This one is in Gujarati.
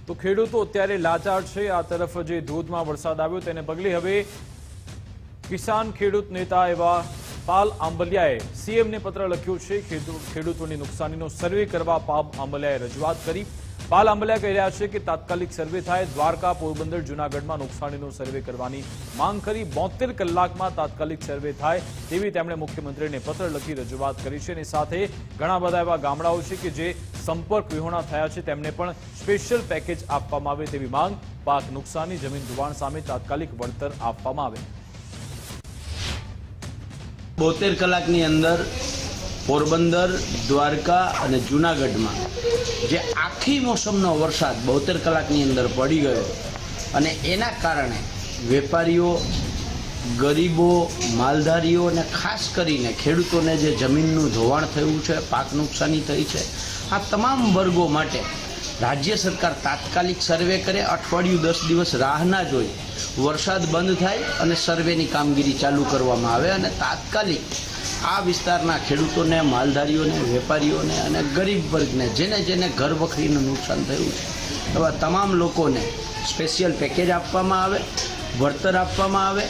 તો ખેડૂતો અત્યારે લાચાર છે। આ તરફ જે ધોધમાં વરસાદ આવ્યો તેને પગલે હવે કિસાન ખેડૂત નેતા એવા પાલ આંબલિયાએ સીએમને પત્ર લખ્યો છે। ખેડૂતોની નુકસાનીનો સર્વે કરવા પાલ આંબલિયાએ રજૂઆત કરી। પાલ આંબલિયા કહી રહ્યા છે કે તાત્કાલિક સર્વે થાય, દ્વારકા, પોરબંદર, જૂનાગઢમાં નુકસાનીનો સર્વે કરવાની માંગ કરી। 72 કલાકમાં તાત્કાલિક સર્વે થાય તેવી તેમણે મુખ્યમંત્રીને પત્ર લખી રજૂઆત કરી છે। અને સાથે ઘણા બધા એવા ગામડાઓ છે કે જે સંપર્ક વિહોણા થયા છે, તેમને પણ સ્પેશિયલ પેકેજ આપવામાં આવે તેવી માંગ। પાક નુકસાની, જમીન ધોવાણ સામે તાત્કાલિક વળતર આપવામાં આવે। 72 કલાકની અંદર પોરબંદર, દ્વારકા અને જૂનાગઢમાં જે આખી મોસમનો વરસાદ 72 કલાકની અંદર પડી ગયો અને એના કારણે વેપારીઓ, ગરીબો, માલધારીઓ અને ખાસ કરીને ખેડૂતોને જે જમીનનું ધોવાણ થયું છે, પાક નુકસાની થઈ છે, આ તમામ વર્ગો માટે રાજ્ય સરકાર તાત્કાલિક સર્વે કરે, અઠવાડિયું 10 દિવસ રાહ ના જોઈ વરસાદ બંધ થાય અને સર્વેની કામગીરી ચાલુ કરવામાં આવે અને તાત્કાલિક આ વિસ્તારના ખેડૂતોને, માલધારીઓને, વેપારીઓને અને ગરીબ વર્ગને જેને ઘર વખરીનું નુકસાન થયું છે એવા તમામ લોકોને સ્પેશિયલ પેકેજ આપવામાં આવે, વળતર આપવામાં આવે।